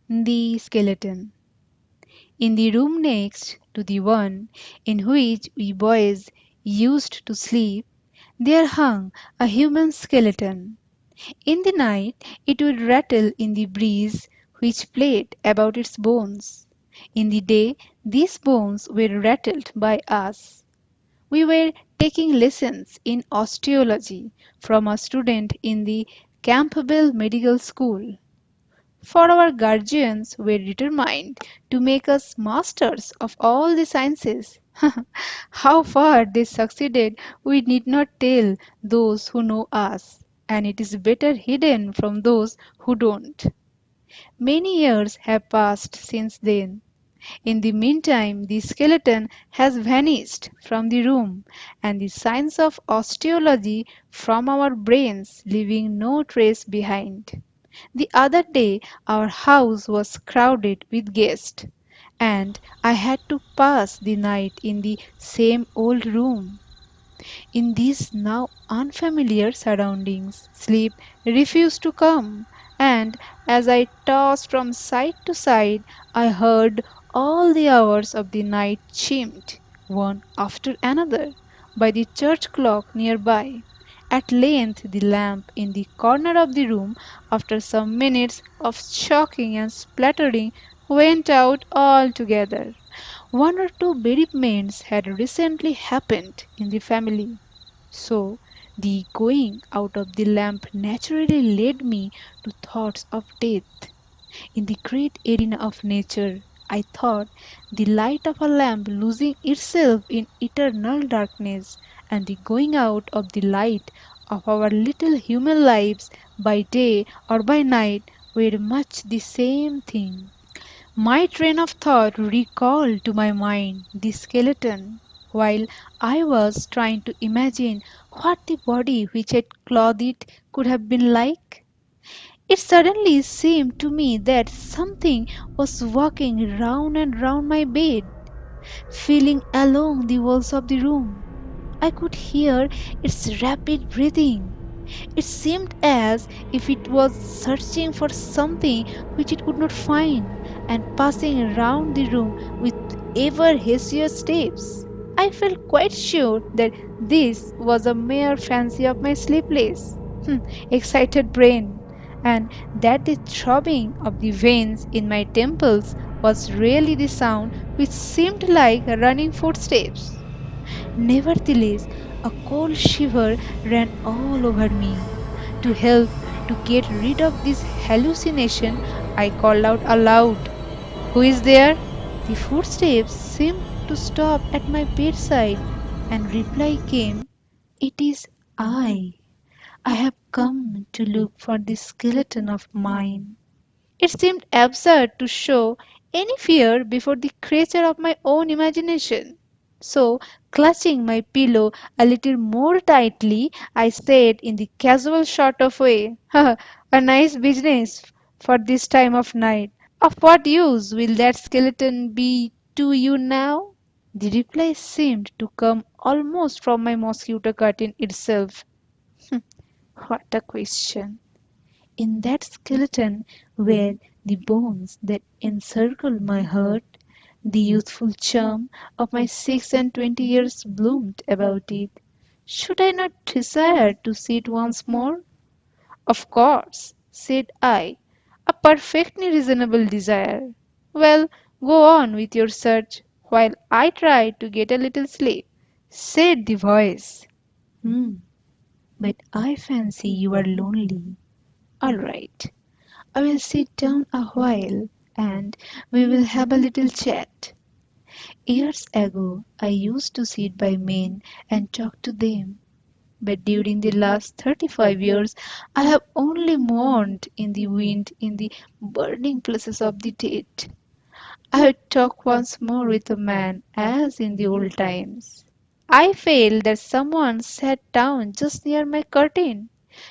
The skeleton. In the room next to the one in which we boys used to sleep, there hung a human skeleton. In the night it would rattle in the breeze which played about its bones. In the day these bones were rattled by us. We were taking lessons in osteology from a student in the Campbell Medical School. For our guardians were determined to make us masters of all the sciences. How far they succeeded we need not tell those who know us, and it is better hidden from those who don't. Many years have passed since then. In the meantime, the skeleton has vanished from the room, and the science of osteology from our brains, leaving no trace behind. The other day our house was crowded with guests, and I had to pass the night in the same old room. In these now unfamiliar surroundings, sleep refused to come, and as I tossed from side to side, I heard all the hours of the night chimed, one after another, by the church clock nearby. At length the lamp in the corner of the room, after some minutes of choking and splattering, went out altogether. One or two bereavements had recently happened in the family, so the going out of the lamp naturally led me to thoughts of death. In the great arena of nature, I thought the light of a lamp losing itself in eternal darkness, and the going out of the light of our little human lives by day or by night were much the same thing. My train of thought recalled to my mind the skeleton, while I was trying to imagine what the body which had clothed it could have been like. It suddenly seemed to me that something was walking round and round my bed, feeling along the walls of the room. I could hear its rapid breathing. It seemed as if it was searching for something which it could not find, and passing round the room with ever hastier steps. I felt quite sure that this was a mere fancy of my sleepless, excited brain, and that the throbbing of the veins in my temples was really the sound which seemed like running footsteps. Nevertheless, a cold shiver ran all over me. To help to get rid of this hallucination, I called out aloud, "Who is there?" The footsteps seemed to stop at my bedside, and reply came, "It is I. I have come to look for this skeleton of mine." It seemed absurd to show any fear before the creature of my own imagination. So, clutching my pillow a little more tightly, I said in the casual sort of way, "A nice business for this time of night. Of what use will that skeleton be to you now?" The reply seemed to come almost from my mosquito curtain itself. What a question! In that skeleton were the bones that encircled my heart. The youthful charm of my 6 and 20 years bloomed about it. Should I not desire to see it once more? "Of course," said I, "a perfectly reasonable desire. Well, go on with your search, while I try to get a little sleep," said the voice. "Hmm, but I fancy you are lonely. All right. I will sit down a while and we will have a little chat. Years ago I used to sit by men and talk to them, but during the last 35 years I have only mourned in the wind in the burning places of the dead. I would talk once more with a man as in the old times. I felt that someone sat down just near my curtain.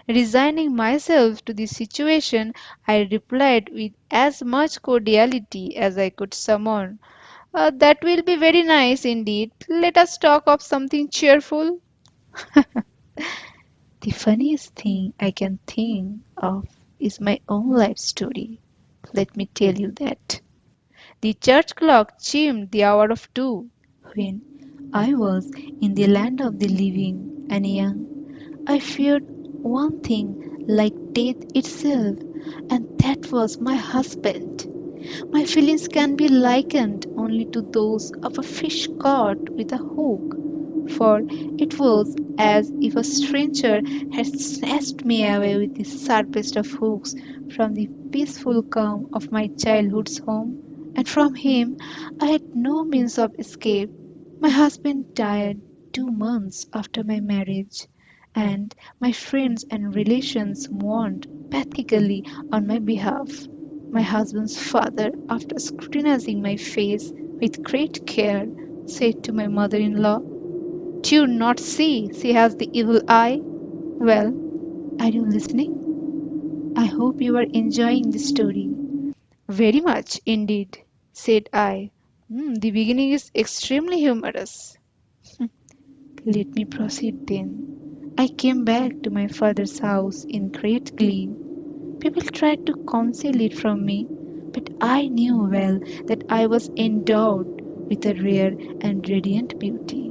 Resigning myself to the situation, I replied with as much cordiality as I could summon, "That will be very nice indeed. Let us talk of something cheerful." The funniest thing I can think of is my own life story. let me tell you that. The church clock chimed the hour of 2 when I was in the land of the living and young. I feared one thing like death itself, and that was my husband. My feelings can be likened only to those of a fish caught with a hook, for it was as if a stranger had snatched me away with the sharpest of hooks from the peaceful calm of my childhood's home, and from him I had no means of escape. My husband died 2 months after my marriage, and my friends and relations mourned pathetically on my behalf. My husband's father, after scrutinizing my face with great care, said to my mother in law, "Do you not see she has the evil eye?" Well, are you listening? I hope you are enjoying the story. Very much indeed, said I. The beginning is extremely humorous. Let me proceed then. I came back to my father's house in great glee. People tried to conceal it from me, but I knew well that I was endowed with a rare and radiant beauty.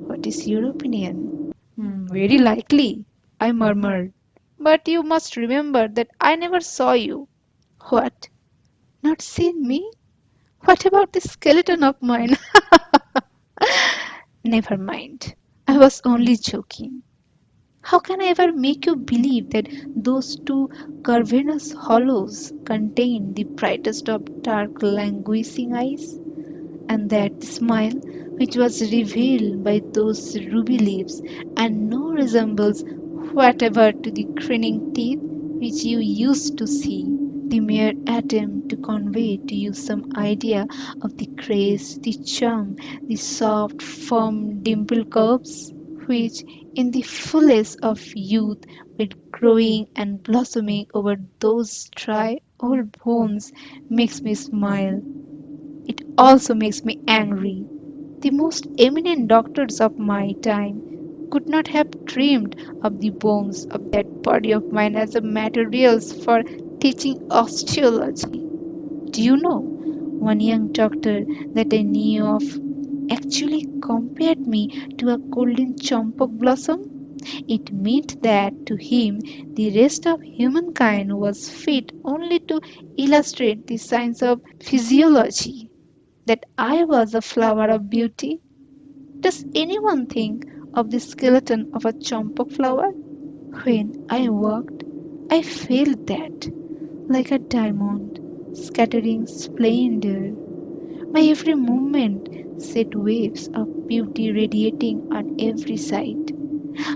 What is your opinion? Very likely, I murmured. But you must remember that I never saw you. What? Not seen me? What about the skeleton of mine? Never mind. I was only joking. How can I ever make you believe that those two cavernous hollows contain the brightest of dark languishing eyes? And that the smile which was revealed by those ruby lips and no resembles whatever to the grinning teeth which you used to see, the mere attempt to convey to you some idea of the grace, the charm, the soft, firm, dimpled curves which, in the fullness of youth, were growing and blossoming over those dry old bones, makes me smile. It also makes me angry. The most eminent doctors of my time could not have dreamed of the bones of that body of mine as a materials for teaching osteology. Do you know, one young doctor that I knew of actually compared me to a golden champak blossom? It meant that to him the rest of humankind was fit only to illustrate the science of physiology, that I was a flower of beauty. Does anyone think of the skeleton of a champak flower? When I walked, I felt that, like a diamond, scattering splendor. My every movement set waves of beauty radiating on every side.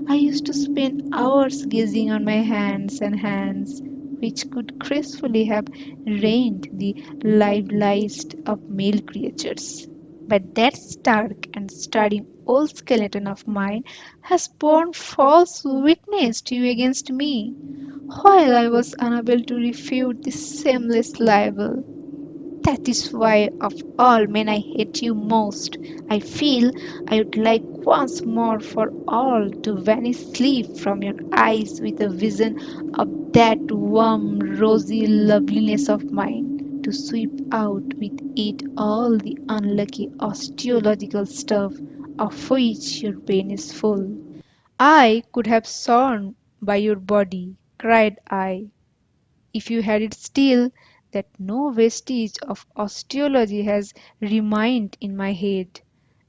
I used to spend hours gazing on my hands, which could gracefully have reigned the liveliest of male creatures. But that stark and staring old skeleton of mine has borne false witness to you against me, while I was unable to refute this shameless libel. That is why, of all men I hate you most. I feel I would like once more for all to vanish sleep from your eyes with a vision of that warm, rosy loveliness of mine, to sweep out with it all the unlucky osteological stuff of which your brain is full. I could have sworn by your body, cried I, if you had it still, that no vestige of osteology has remained in my head,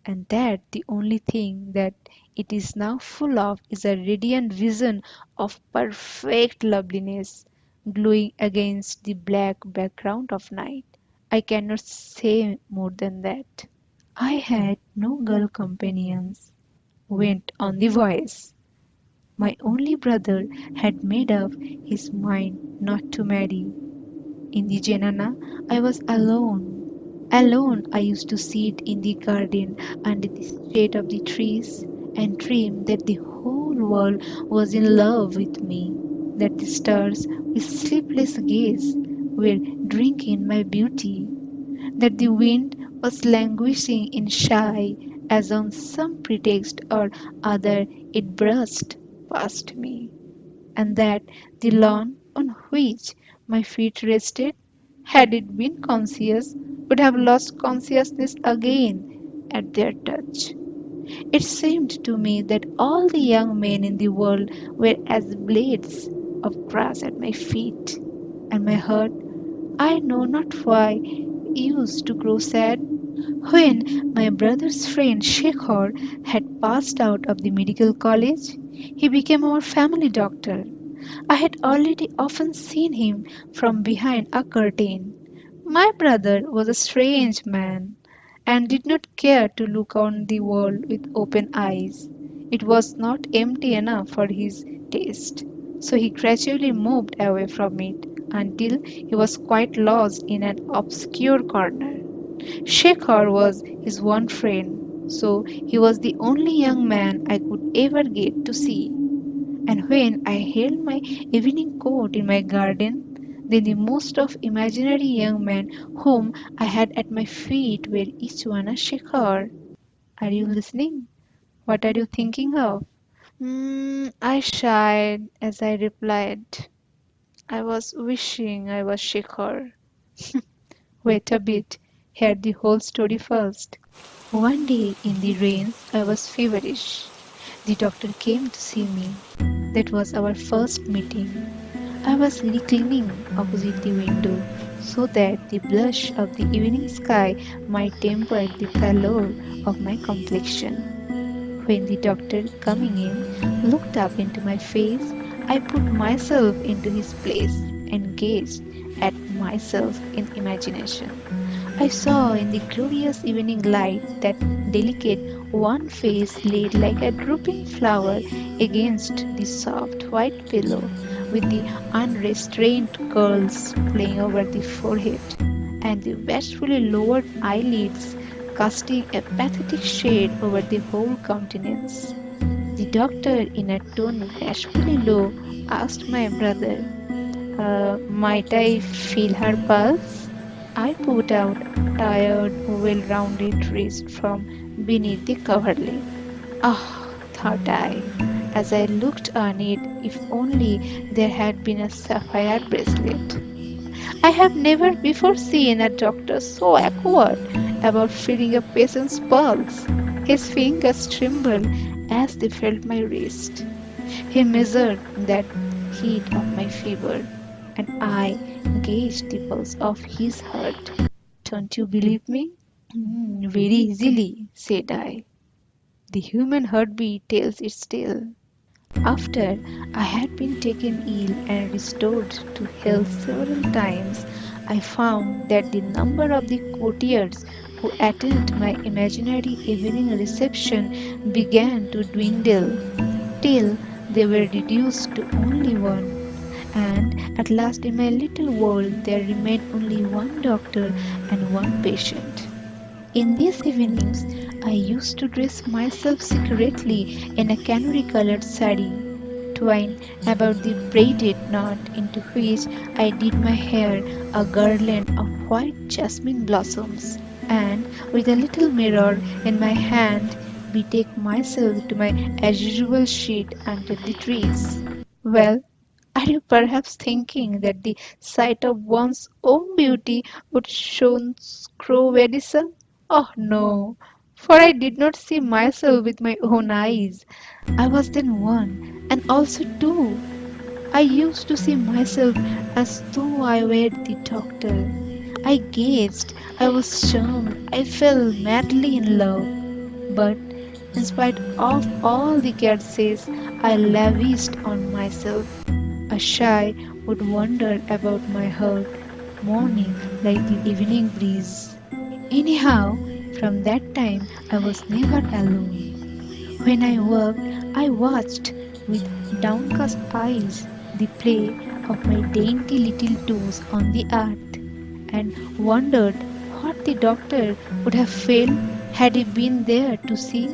and that the only thing that it is now full of is a radiant vision of perfect loveliness, glowing against the black background of night. I cannot say more than that. I had no girl companions, went on the voice. My only brother had made up his mind not to marry. In the Janana, I was alone. Alone, I used to sit in the garden under the shade of the trees and dream that the whole world was in love with me, that the stars with sleepless gaze were drinking my beauty, that the wind was languishing in shy as on some pretext or other it brushed past me, and that the lawn on which my feet rested had it been conscious, would have lost consciousness again at their touch. It seemed to me that all the young men in the world were as blades of grass at my feet, and my heart, I know not why, used to grow sad when my brother's friend Shekhar had passed out of the medical college. He became our family doctor. I had already often seen him from behind a curtain. My brother was a strange man and did not care to look on the world with open eyes. It was not empty enough for his taste. So he gradually moved away from it until he was quite lost in an obscure corner. Shekhar was his one friend, so he was the only young man I could ever get to see. And when I held my evening coat in my garden, then the most of imaginary young men whom I had at my feet were each one a Shekhar. Are you listening? What are you thinking of? I sighed as I replied. I was wishing I was Shekhar. Wait a bit, hear the whole story first. One day in the rains, I was feverish. The doctor came to see me. That was our first meeting. I was reclining opposite the window so that the blush of the evening sky might temper the pallor of my complexion. When the doctor, coming in, looked up into my face, I put myself into his place and gazed at myself in imagination. I saw in the glorious evening light that delicate wan face laid like a drooping flower against the soft white pillow, with the unrestrained curls playing over the forehead, and the bashfully lowered eyelids casting a pathetic shade over the whole countenance. The doctor, in a tone bashfully low, asked my brother, might I feel her pulse? I put out a tired, well rounded wrist from beneath the coverlet. Ah, thought I, as I looked on it, if only there had been a sapphire bracelet. I have never before seen a doctor so awkward about feeling a patient's pulse. His fingers trembled as they felt my wrist. He measured that heat of my fever, and I gauged the pulse of his heart. Don't you believe me? Very easily, said I. The human heartbeat tells its tale. After I had been taken ill and restored to health several times, I found that the number of the courtiers who attended my imaginary evening reception began to dwindle till they were reduced to only one. And at last, in my little world, there remained only one doctor and one patient. In these evenings, I used to dress myself secretly in a canary colored sari, twine about the braided knot into which I did my hair a garland of white jasmine blossoms, and with a little mirror in my hand, betake myself to my as usual seat under the trees. Well, are you perhaps thinking that the sight of one's own beauty would show screw medicine? Oh no, for I did not see myself with my own eyes. I was then one, and also two. I used to see myself as though I were the doctor. I gazed, I was charmed, I fell madly in love. But in spite of all the caresses I lavished on myself, a sigh would wander about my heart, mourning like the evening breeze. Anyhow, from that time I was never alone. When I worked, I watched with downcast eyes the play of my dainty little toes on the earth, and wondered what the doctor would have felt had he been there to see.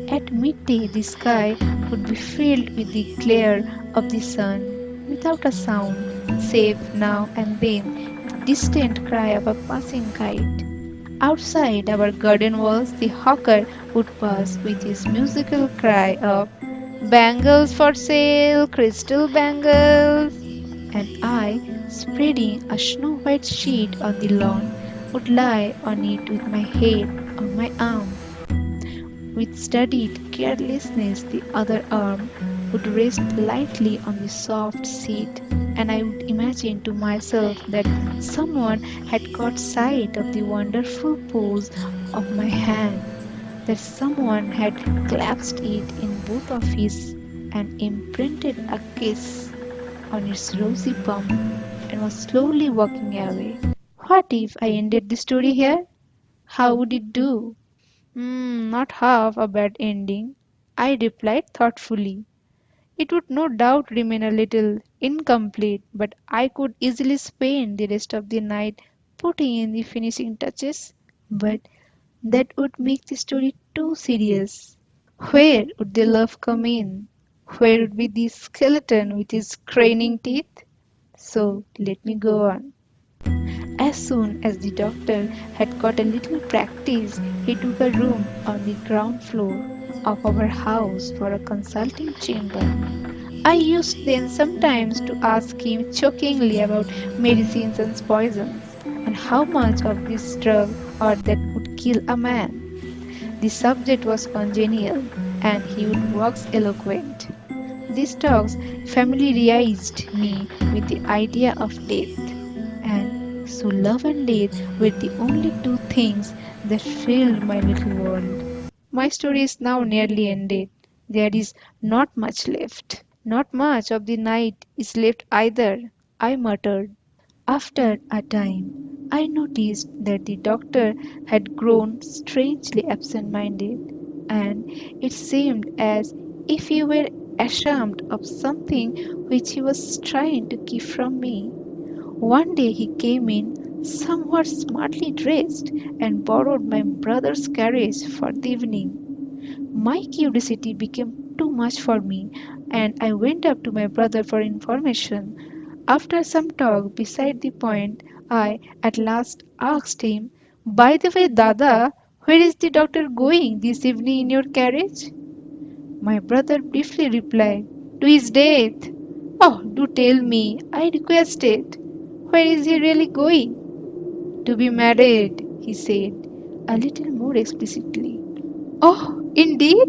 At midday, the sky would be filled with the glare of the sun, without a sound, save now and then the distant cry of a passing kite. Outside our garden walls, the hawker would pass with his musical cry of "Bangles for sale, crystal bangles!" and I, spreading a snow white sheet on the lawn, would lie on it with my head on my arm. With studied carelessness, the other arm would rest lightly on the soft seat, and I would imagine to myself that someone had caught sight of the wonderful pose of my hand, that someone had clasped it in both of his and imprinted a kiss on its rosy palm and was slowly walking away. What if I ended the story here? How would it do? Not half a bad ending, I replied thoughtfully. It would no doubt remain a little incomplete, but I could easily spend the rest of the night putting in the finishing touches. But that would make the story too serious. Where would the love come in? Where would be the skeleton with his craning teeth? So let me go on. As soon as the doctor had got a little practice, he took a room on the ground floor of our house for a consulting chamber. I used then sometimes to ask him jokingly about medicines and poisons, and how much of this drug or that would kill a man. The subject was congenial, and he would wax eloquent. These talks familiarized me with the idea of death, and so love and death were the only two things that filled my little world. My story is now nearly ended. There is not much left. Not much of the night is left either, I muttered. After a time, I noticed that the doctor had grown strangely absent minded, and it seemed as if he were ashamed of something which he was trying to keep from me. One day he came in somewhat smartly dressed and borrowed my brother's carriage for the evening. My curiosity became too much for me, and I went up to my brother for information. After some talk beside the point, I at last asked him, "By the way, Dada, where is the doctor going this evening in your carriage?" My brother briefly replied, "To his death." "Oh, do tell me, I requested. Where is he really going?" "To be married," he said, a little more explicitly. "Oh, indeed?"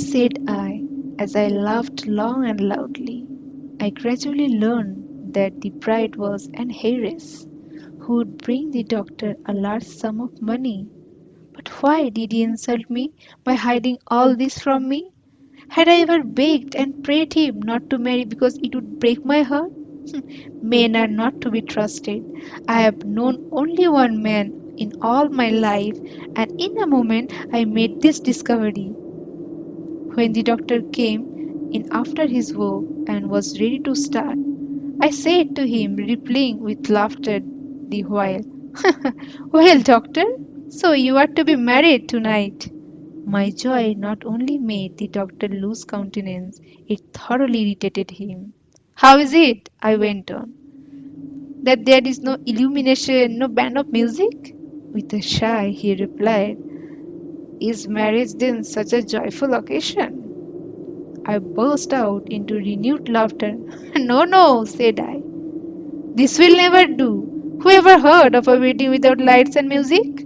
said I, as I laughed long and loudly. I gradually learned that the bride was an heiress who would bring the doctor a large sum of money. But why did he insult me by hiding all this from me? Had I ever begged and prayed him not to marry because it would break my heart? Men are not to be trusted. I have known only one man in all my life, and in a moment I made this discovery. When the doctor came in after his work and was ready to start, I said to him, replying with laughter the while, "Well, doctor, so you are to be married tonight." My joy not only made the doctor lose countenance, it thoroughly irritated him. "How is it?" I went on, "that there is no illumination, no band of music?" With a sigh, he replied, "Is marriage then such a joyful occasion?" I burst out into renewed laughter. "No, no," said I. "This will never do. Who ever heard of a wedding without lights and music?"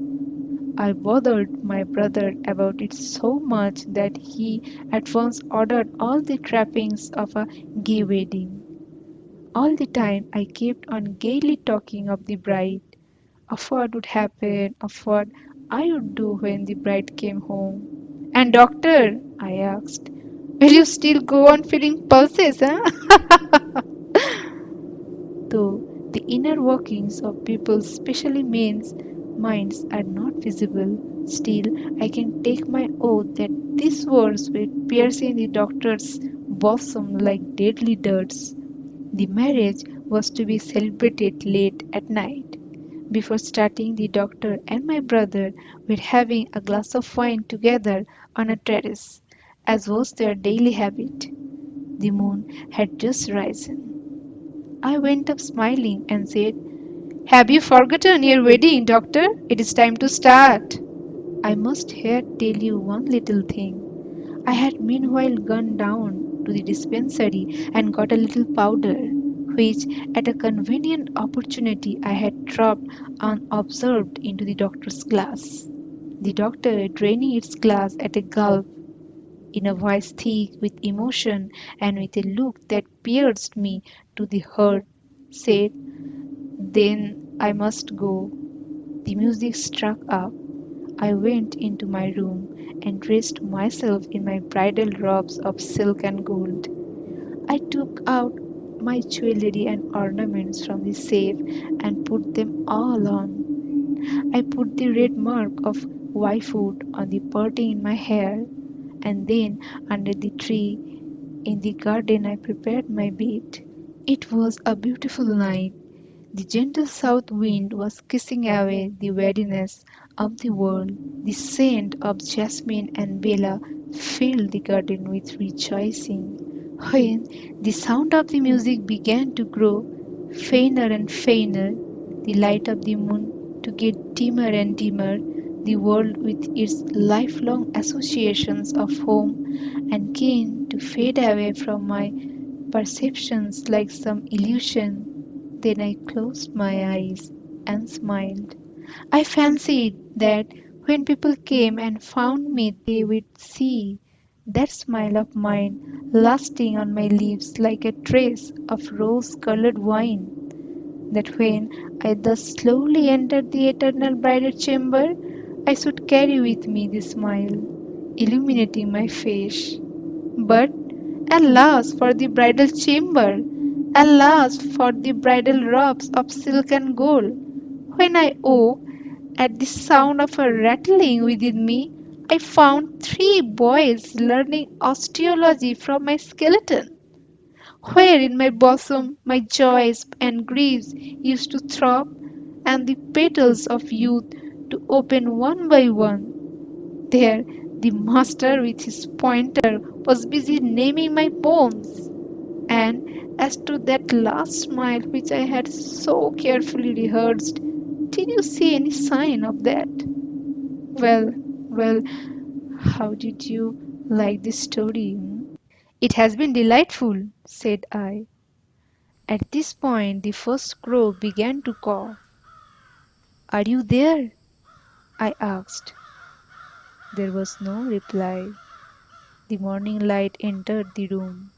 I bothered my brother about it so much that he at once ordered all the trappings of a gay wedding. All the time I kept on gaily talking of the bride, of what would happen, of what I would do when the bride came home. "And doctor," I asked, "will you still go on feeling pulses, huh?" Though the inner workings of people's, especially men's, minds are not visible, still I can take my oath that these words were piercing the doctor's bosom like deadly darts. The marriage was to be celebrated late at night. Before starting, the doctor and my brother were having a glass of wine together on a terrace, as was their daily habit. The moon had just risen. I went up smiling and said, "Have you forgotten your wedding, doctor? It is time to start." I must here tell you one little thing. I had meanwhile gone down to the dispensary and got a little powder, which at a convenient opportunity I had dropped unobserved into the doctor's glass. The doctor, draining its glass at a gulp, in a voice thick with emotion and with a look that pierced me to the heart, said, "Then I must go." The music struck up. I went into my room and dressed myself in my bridal robes of silk and gold. I took out my jewelry and ornaments from the safe and put them all on. I put the red mark of wifehood on the parting in my hair, and then under the tree in the garden I prepared my bed. It was a beautiful night. The gentle south wind was kissing away the weariness of the world. The scent of jasmine and bella filled the garden with rejoicing. When the sound of the music began to grow fainter and fainter, the light of the moon to get dimmer and dimmer, the world with its lifelong associations of home and kin to fade away from my perceptions like some illusion. Then I closed my eyes and smiled. I fancied that when people came and found me, they would see that smile of mine lasting on my lips like a trace of rose colored wine. That when I thus slowly entered the eternal bridal chamber, I should carry with me the smile, illuminating my face. But alas for the bridal chamber! Alas for the bridal robes of silk and gold! When I woke at the sound of a rattling within me, I found three boys learning osteology from my skeleton, where in my bosom my joys and griefs used to throb, and the petals of youth to open one by one. There, the master with his pointer was busy naming my bones. And as to that last smile which I had so carefully rehearsed, did you see any sign of that? Well, well, how did you like this story? It has been delightful, said I. At this point, the first crow began to caw. Are you there? I asked. There was no reply. The morning light entered the room.